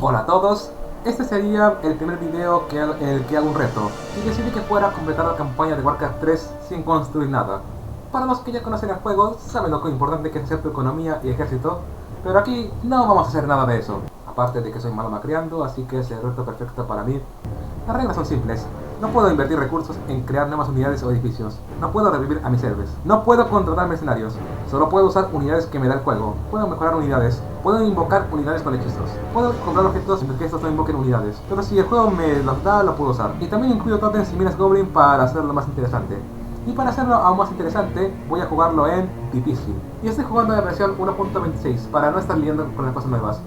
Hola a todos, este sería el primer video en el que hago un reto y decidí que fuera completar la campaña de Warcraft 3 sin construir nada. Para los que ya conocen el juego, saben lo importante que es hacer tu economía y ejército, pero aquí no vamos a hacer nada de eso. Aparte de que soy malo macriando, así que es el reto perfecto para mí. Las reglas son simples. No puedo invertir recursos en crear nuevas unidades o edificios. No puedo revivir a mis héroes. No puedo contratar mercenarios. Solo puedo usar unidades que me da el juego. Puedo mejorar unidades. Puedo invocar unidades con hechizos. Puedo comprar objetos sin que estos no invoquen unidades. Pero si el juego me los da, lo puedo usar. Y también incluyo totems y minas goblin para hacerlo más interesante. Y para hacerlo aún más interesante, voy a jugarlo en difícil. Y estoy jugando en la versión 1.26 para no estar lidiando con las cosas nuevas.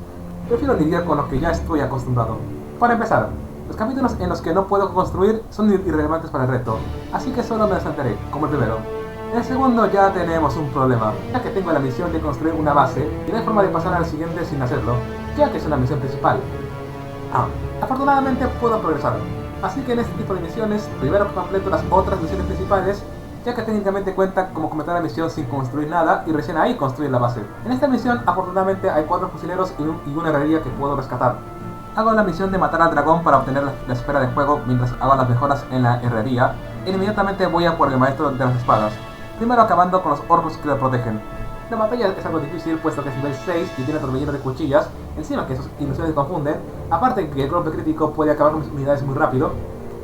Prefiero lidiar con lo que ya estoy acostumbrado. Para empezar, los capítulos en los que no puedo construir son irrelevantes para el reto, así que solo me saltaré, como el primero. En el segundo ya tenemos un problema, ya que tengo la misión de construir una base y no hay forma de pasar al siguiente sin hacerlo, ya que es una misión principal. Afortunadamente puedo progresar, así que en este tipo de misiones primero completo las otras misiones principales, ya que técnicamente cuenta como completar la misión sin construir nada y recién ahí construir la base. En esta misión afortunadamente hay 4 fusileros y una herrería que puedo rescatar. Hago la misión de matar al dragón para obtener la esfera de fuego mientras hago las mejoras en la herrería e inmediatamente voy a por el maestro de las espadas, primero acabando con los orcos que lo protegen. La batalla es algo difícil puesto que es nivel 6 y tiene torbellino de cuchillas, encima que sus ilusiones confunden, aparte que el golpe crítico puede acabar con mis unidades muy rápido.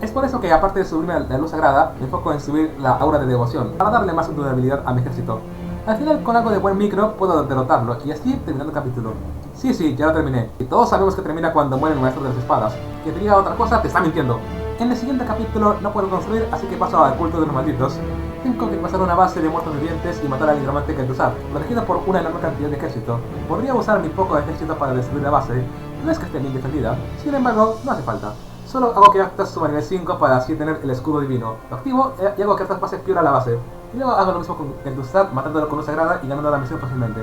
Es por eso que aparte de subirme la luz sagrada, me enfoco en subir la aura de devoción, para darle más durabilidad a mi ejército. Al final con algo de buen micro puedo derrotarlo y así terminando el capítulo. Sí, ya lo terminé. Y todos sabemos que termina cuando muere el maestro de las espadas. Que te diga otra cosa, te está mintiendo. En el siguiente capítulo no puedo construir, así que paso al culto de los malditos. Tengo que pasar una base de muertos vivientes y matar al hidromante Kel'Thuzad, protegido por una enorme cantidad de ejército. Podría usar mi poco ejército para destruir la base, no es que esté bien defendida, sin embargo, no hace falta. Solo hago que Arthas suba a nivel 5 para así tener el escudo divino. Lo activo y hago que Arthas pase piola a la base. Y luego hago lo mismo con Kel'Thuzad, matándolo con luz sagrada y ganando la misión fácilmente.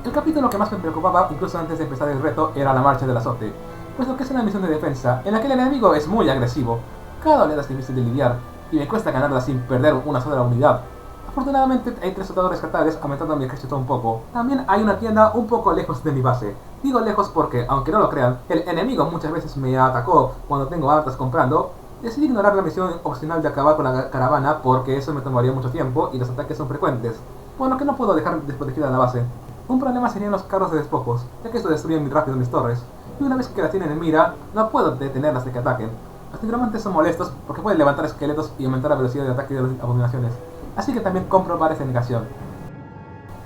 El capítulo que más me preocupaba, incluso antes de empezar el reto, era la marcha del azote, puesto que es una misión de defensa en la que el enemigo es muy agresivo. Cada oleada es difícil de lidiar y me cuesta ganarla sin perder una sola unidad. Afortunadamente hay 3 soldados rescatables aumentando mi ejército un poco. También hay una tienda un poco lejos de mi base. Digo lejos porque, aunque no lo crean, el enemigo muchas veces me atacó cuando tengo Arthas comprando. Decidí ignorar la misión opcional de acabar con la caravana porque eso me tomaría mucho tiempo y los ataques son frecuentes, por lo que no puedo dejar desprotegida la base. Un problema serían los carros de despojos, ya que esto destruye muy rápido mis torres, y una vez que las tienen en mira, no puedo detenerlas de que ataquen. Los nigromantes son molestos porque pueden levantar esqueletos y aumentar la velocidad de ataque de las abominaciones, así que también compro varias de negación.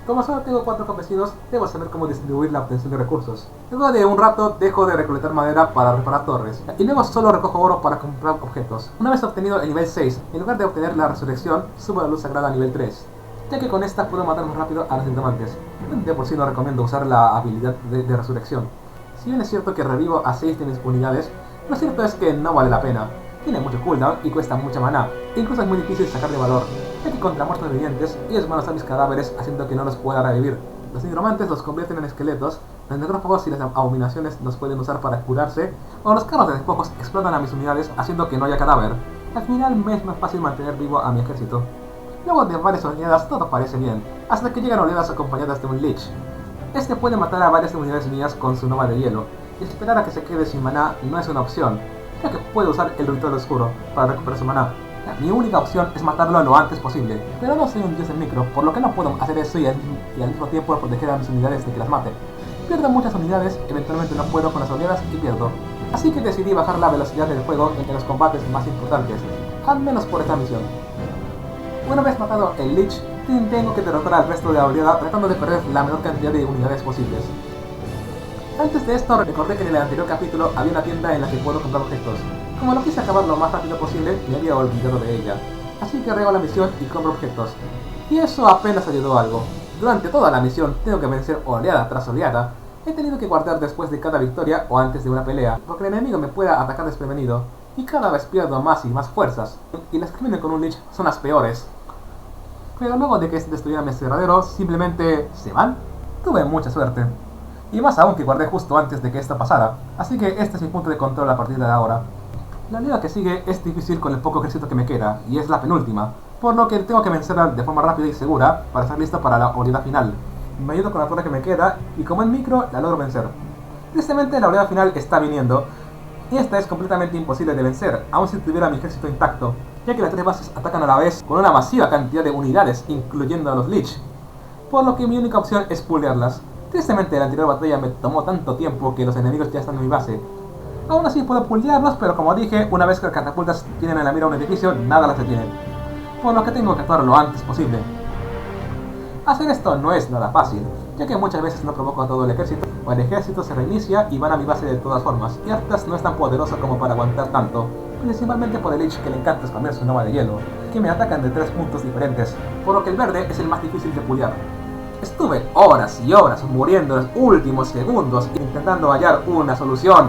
Como solo tengo 4 campesinos, debo saber cómo distribuir la obtención de recursos. Luego de un rato dejo de recolectar madera para reparar torres, y luego solo recojo oro para comprar objetos. Una vez obtenido el nivel 6, en lugar de obtener la resurrección, subo la luz sagrada a nivel 3. Ya que con esta puedo matar más rápido a los nigromantes. De por sí no recomiendo usar la habilidad de resurrección. Si bien es cierto que revivo a 6 de mis unidades, lo cierto es que no vale la pena. Tiene mucho cooldown y cuesta mucha maná, e incluso es muy difícil sacar de valor, ya que contra muertos vivientes ellos van a usar mis cadáveres haciendo que no los pueda revivir. Los nigromantes los convierten en esqueletos, los necrófagos y las abominaciones los pueden usar para curarse, o los carros de despojos explotan a mis unidades haciendo que no haya cadáver. Al final me es más fácil mantener vivo a mi ejército. Luego de varias oleadas todo parece bien, hasta que llegan oleadas acompañadas de un Lich. Este puede matar a varias unidades mías con su nova de hielo, y esperar a que se quede sin maná no es una opción, ya que puede usar el ritual oscuro para recuperar su maná. Mi única opción es matarlo lo antes posible, pero no soy un dios en micro, por lo que no puedo hacer eso y al mismo tiempo proteger a mis unidades de que las mate. Pierdo muchas unidades, eventualmente no puedo con las oleadas y pierdo. Así que decidí bajar la velocidad del juego en los combates más importantes, al menos por esta misión. Una vez matado el Lich, tengo que derrotar al resto de la oleada tratando de perder la menor cantidad de unidades posibles. Antes de esto recordé que en el anterior capítulo había una tienda en la que puedo comprar objetos. Como lo quise acabar lo más rápido posible, me había olvidado de ella. Así que arreglo la misión y compro objetos. Y eso apenas ayudó algo. Durante toda la misión tengo que vencer oleada tras oleada. He tenido que guardar después de cada victoria o antes de una pelea, porque el enemigo me pueda atacar desprevenido. Y cada vez pierdo más y más fuerzas. Y las que vienen con un Lich son las peores. Pero luego de que se destruyera mi cerradero, simplemente se van. Tuve mucha suerte. Y más aún que guardé justo antes de que esto pasara, así que este es mi punto de control a partir de ahora. La liga que sigue es difícil con el poco ejército que me queda, y es la penúltima, por lo que tengo que vencerla de forma rápida y segura para estar listo para la oleada final. Me ayudo con la torre que me queda, y como en micro la logro vencer. Tristemente la oleada final está viniendo, y esta es completamente imposible de vencer, aun si tuviera mi ejército intacto, ya que las tres bases atacan a la vez con una masiva cantidad de unidades, incluyendo a los Lich, por lo que mi única opción es pullearlas. Tristemente la anterior batalla me tomó tanto tiempo que los enemigos ya están en mi base. Aún así puedo pullearlos, pero como dije, una vez que las catapultas tienen en la mira un edificio, nada las detiene, por lo que tengo que actuar lo antes posible. Hacer esto no es nada fácil, ya que muchas veces no provoco a todo el ejército, o el ejército se reinicia y van a mi base de todas formas, y Arthas no es tan poderoso como para aguantar tanto, principalmente por el Lich que le encanta spamear su nova de hielo, que me atacan de 3 puntos diferentes, por lo que el verde es el más difícil de pullear. Estuve horas y horas muriendo en los últimos segundos intentando hallar una solución.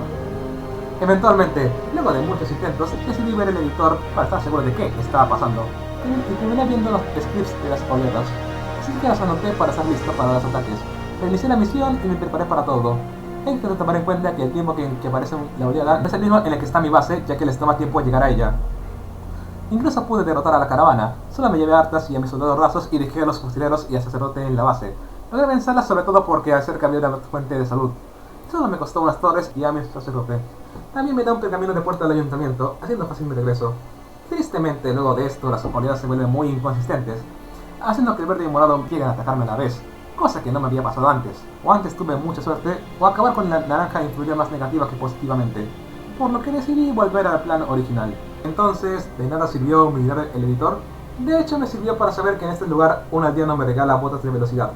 Eventualmente, luego de muchos intentos, decidí ver el editor para estar seguro de qué estaba pasando, y terminé viendo los scripts de las oleadas, así que las anoté para estar listo para los ataques. Reinicié la misión y me preparé para todo. Hay que tomar en cuenta que el tiempo que aparece la oleada no es el mismo en el que está mi base, ya que les toma tiempo llegar a ella. Incluso pude derrotar a la caravana, solo me llevé a Arthas y a mis soldados rasos y dejé a los fusileros y al sacerdote en la base. Logré vencerlas sobre todo porque cerca había una fuente de salud. Solo me costó unas torres y a mi sacerdote. También me da un pergamino de puerta del ayuntamiento, haciendo fácil mi regreso. Tristemente, luego de esto, las oleadas se vuelven muy inconsistentes, haciendo que el verde y morado lleguen a atacarme a la vez, cosa que no me había pasado antes. O antes tuve mucha suerte, o acabar con la naranja influyó más negativa que positivamente, por lo que decidí volver al plan original. Entonces, ¿de nada sirvió mirar el editor? De hecho, me sirvió para saber que en este lugar un aldeano me regala botas de velocidad,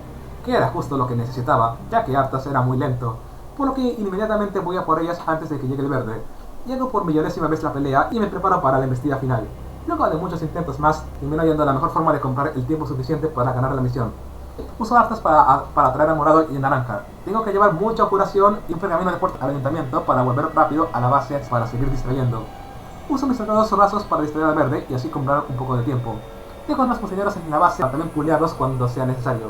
que era justo lo que necesitaba, ya que Arthas era muy lento, por lo que inmediatamente voy a por ellas antes de que llegue el verde. Llego por millonésima vez la pelea y me preparo para la embestida final. Luego de muchos intentos más, termino hallando la mejor forma de comprar el tiempo suficiente para ganar la misión. Uso Arthas para traer a morado y naranja. Tengo que llevar mucha curación y un pergamino de puerta al ayuntamiento para volver rápido a la base para seguir distrayendo. Uso mis soldados rasos para distraer al verde y así comprar un poco de tiempo. Dejo a los fusileros en la base para también pullearlos cuando sea necesario.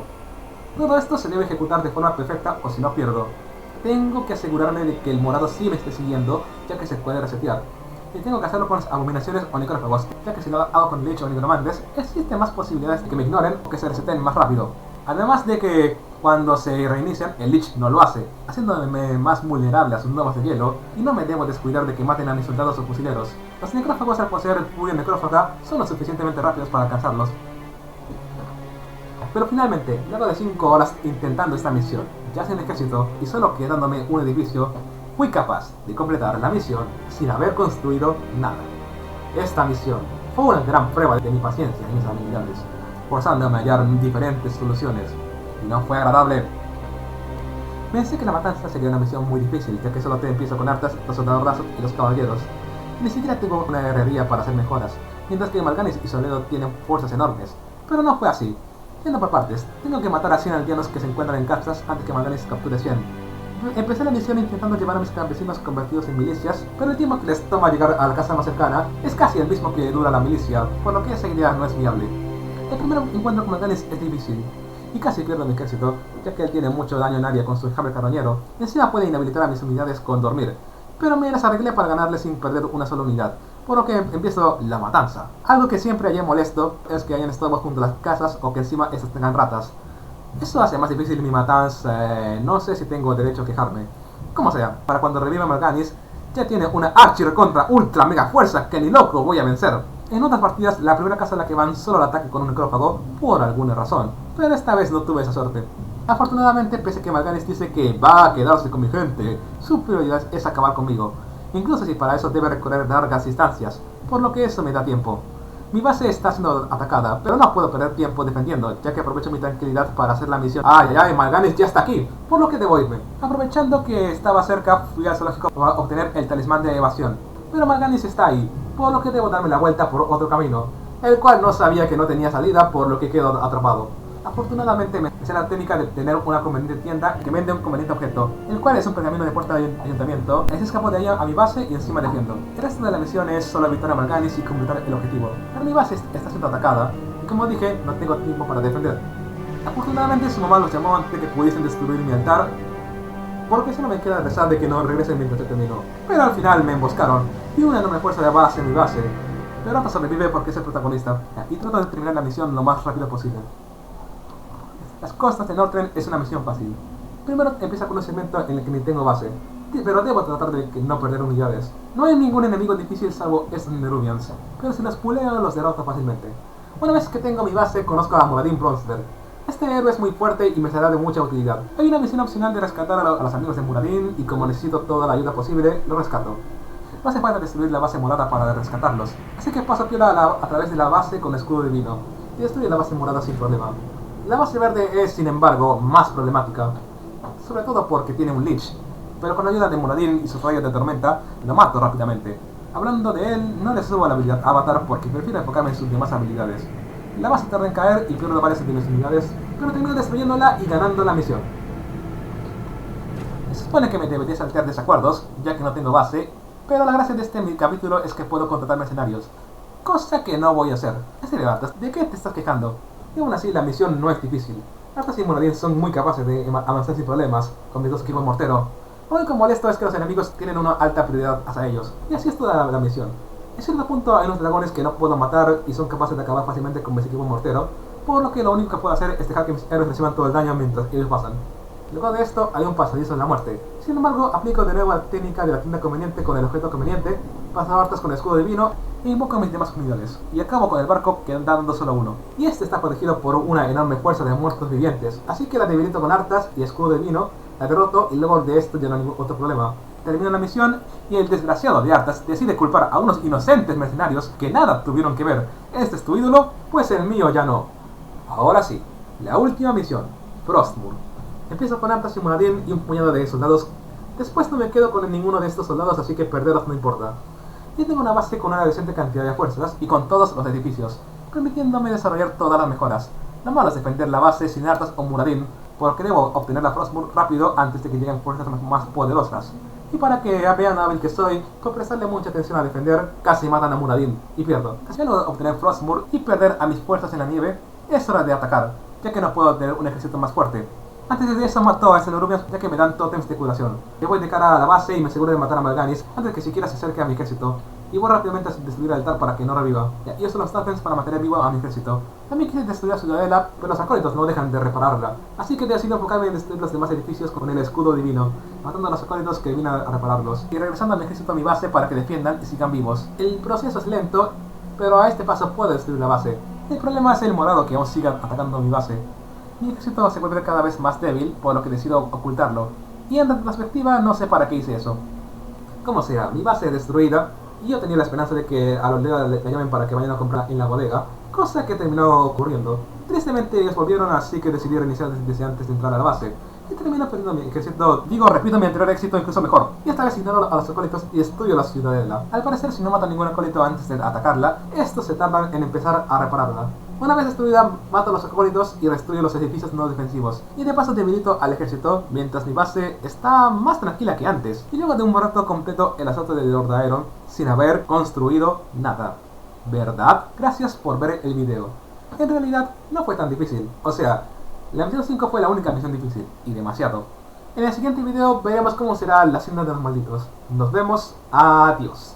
Todo esto se debe ejecutar de forma perfecta o si no pierdo. Tengo que asegurarme de que el morado sí me esté siguiendo, ya que se puede resetear. Y tengo que hacerlo con las abominaciones o necrófagos, ya que si lo hago con Lich o Nigromantes, existen más posibilidades de que me ignoren o que se reseten más rápido. Además de que cuando se reinician, el Lich no lo hace, haciéndome más vulnerable a sus novas de hielo, y no me debo descuidar de que maten a mis soldados o fusileros. Los necrófagos al poseer furia necrófaga son lo suficientemente rápidos para alcanzarlos. Pero finalmente, luego de 5 horas intentando esta misión, ya sin ejército y solo quedándome un edificio, fui capaz de completar la misión sin haber construido nada. Esta misión fue una gran prueba de mi paciencia y mis habilidades, forzándome a hallar diferentes soluciones, y no fue agradable. Pensé que la matanza sería una misión muy difícil, ya que solo te empiezo con Arthas, los soldados rasos y los caballeros. Ni siquiera tengo una herrería para hacer mejoras, mientras que Mal'Ganis y Soledo tienen fuerzas enormes. Pero no fue así. Yendo por partes, tengo que matar a 100 aldeanos que se encuentran en cápsulas antes que Mal'Ganis capture 100. Empecé la misión intentando llevar a mis campesinos convertidos en milicias, pero el tiempo que les toma llegar a la casa más cercana es casi el mismo que dura la milicia, por lo que esa idea no es viable. El primer encuentro con Mal'Ganis es difícil, y casi pierdo mi ejército, ya que él tiene mucho daño en área con su enjambre carroñero, y encima puede inhabilitar a mis unidades con dormir, pero me las arreglé para ganarle sin perder una sola unidad, por lo que empiezo la matanza. Algo que siempre hallé molesto es que hayan estado junto a las casas o que encima estas tengan ratas. Eso hace más difícil mi matanza, no sé si tengo derecho a quejarme. Como sea, para cuando reviva Mal'Ganis, ya tiene una archi contra ultra mega fuerza que ni loco voy a vencer. En otras partidas, la primera casa a la que van solo al ataque con un necrófago, por alguna razón, pero esta vez no tuve esa suerte. Afortunadamente, pese a que Mal'Ganis dice que va a quedarse con mi gente, su prioridad es acabar conmigo, incluso si para eso debe recorrer largas distancias, por lo que eso me da tiempo. Mi base está siendo atacada, pero no puedo perder tiempo defendiendo, ya que aprovecho mi tranquilidad para hacer la misión. ¡Ay, Mal'Ganis ya está aquí! Por lo que debo irme. Aprovechando que estaba cerca, fui al zoológico para obtener el talismán de evasión. Pero Mal'Ganis está ahí, por lo que debo darme la vuelta por otro camino, el cual no sabía que no tenía salida, por lo que quedo atrapado. Afortunadamente me sé la técnica de tener una conveniente tienda que vende un conveniente objeto, el cual es un pergamino de puerta de ayuntamiento. Así escapo de ahí a mi base y encima defiendo. El resto de la misión es solo evitar a Mal'Ganis y completar el objetivo. Pero mi base está siendo atacada y, como dije, no tengo tiempo para defender. Afortunadamente su mamá los llamó antes de que pudiesen destruir mi altar, porque solo me queda rezar de que no regresen mientras se terminó. Pero al final me emboscaron y una enorme fuerza de base en mi base. Pero Arthas sobrevive porque es el protagonista y trato de terminar la misión lo más rápido posible. Las costas de Northrend es una misión fácil. Primero empieza con un segmento en el que ni tengo base, pero debo tratar de no perder unidades. No hay ningún enemigo difícil salvo estos Nerubians, pero si los puleo los derroto fácilmente. Una vez que tengo mi base, conozco a Muradin Bronzeberg. Este héroe es muy fuerte y me será de mucha utilidad. Hay una misión opcional de rescatar a los amigos de Muradin y como necesito toda la ayuda posible, lo rescato. No hace falta destruir la base morada para rescatarlos, así que paso piola a través de la base con escudo divino y destruye la base morada sin problema. La base verde es, sin embargo, más problemática, sobre todo porque tiene un Lich, pero con la ayuda de Muradin y sus rayos de tormenta, lo mato rápidamente. Hablando de él, no le subo la habilidad Avatar porque prefiero enfocarme en sus demás habilidades. La base tarda en caer y pierdo varias de mis unidades, pero termino destruyéndola y ganando la misión. Se supone que me debería saltear desacuerdos, ya que no tengo base, pero la gracia de este capítulo es que puedo contratar mercenarios, cosa que no voy a hacer. En serio, Arthas, ¿de qué te estás quejando? Y aún así la misión no es difícil. Arthas y Muradin son muy capaces de avanzar sin problemas con mis dos equipos mortero. Lo único molesto es que los enemigos tienen una alta prioridad hacia ellos, y así es toda la misión. En cierto punto hay unos dragones que no puedo matar y son capaces de acabar fácilmente con mis equipos mortero, por lo que lo único que puedo hacer es dejar que mis héroes reciban todo el daño mientras ellos pasan. Luego de esto hay un pasadizo en la muerte. Sin embargo, aplico de nuevo la técnica de la tienda conveniente con el objeto conveniente, paso a Arthas con el escudo divino e invoco a mis demás unidades. Y acabo con el barco quedando solo uno. Y este está protegido por una enorme fuerza de muertos vivientes, así que la debilito con Arthas y escudo divino, la derroto y luego de esto ya no hay ningún otro problema. Termino la misión y el desgraciado de Arthas decide culpar a unos inocentes mercenarios que nada tuvieron que ver. ¿Este es tu ídolo? Pues el mío ya no. Ahora sí, la última misión, Frostmourne. Empiezo con Arthas y Muradin y un puñado de soldados. Después no me quedo con ninguno de estos soldados, así que perderlos no importa. Yo tengo una base con una decente cantidad de fuerzas y con todos los edificios, permitiéndome desarrollar todas las mejoras. Lo malo es defender la base sin Arthas o Muradin, porque debo obtener la Frostmourne rápido antes de que lleguen fuerzas más poderosas. Y para que vean lo hábil que soy, por prestarle mucha atención a defender, casi matan a Muradin y pierdo. Casi luego de obtener Frostmourne y perder a mis fuerzas en la nieve, es hora de atacar, ya que no puedo tener un ejército más fuerte. Antes de eso mato a ese Nerubian ya que me dan totems de curación. Le voy de cara a la base y me aseguro de matar a Mal'Ganis antes de que siquiera se acerque a mi ejército. Y voy rápidamente a destruir el altar para que no reviva. Y uso los totems para mantener vivo a mi ejército. También quise destruir la ciudadela, pero los acólitos no dejan de repararla. Así que decido enfocarme en destruir los demás edificios con el escudo divino, matando a los acólitos que vine a repararlos. Y regresando a mi ejército a mi base para que defiendan y sigan vivos. El proceso es lento, pero a este paso puedo destruir la base. El problema es el morado que aún siga atacando mi base. Mi ejército se vuelve cada vez más débil, por lo que decido ocultarlo. Y en retrospectiva no sé para qué hice eso. Como sea, mi base es destruida, y yo tenía la esperanza de que a los Lega le llamen para que vayan a comprar en la bodega, cosa que terminó ocurriendo. Tristemente ellos volvieron, así que decidí reiniciar desde antes de entrar a la base. Y termino perdiendo mi ejército, repito mi anterior éxito incluso mejor. Y esta vez ignoro a los acólitos y destruyo la ciudadela. Al parecer, si no mato a ningún acólito antes de atacarla, estos se tardan en empezar a repararla. Una vez destruida, mato a los acólitos y destruyo los edificios no defensivos. Y de paso debilito al ejército, mientras mi base está más tranquila que antes. Y luego de un rato completo el asalto de Lord Aeron, sin haber construido nada. ¿Verdad? Gracias por ver el video. En realidad, no fue tan difícil. O sea, la misión 5 fue la única misión difícil, y demasiado. En el siguiente video veremos cómo será la hacienda de los malditos. Nos vemos, adiós.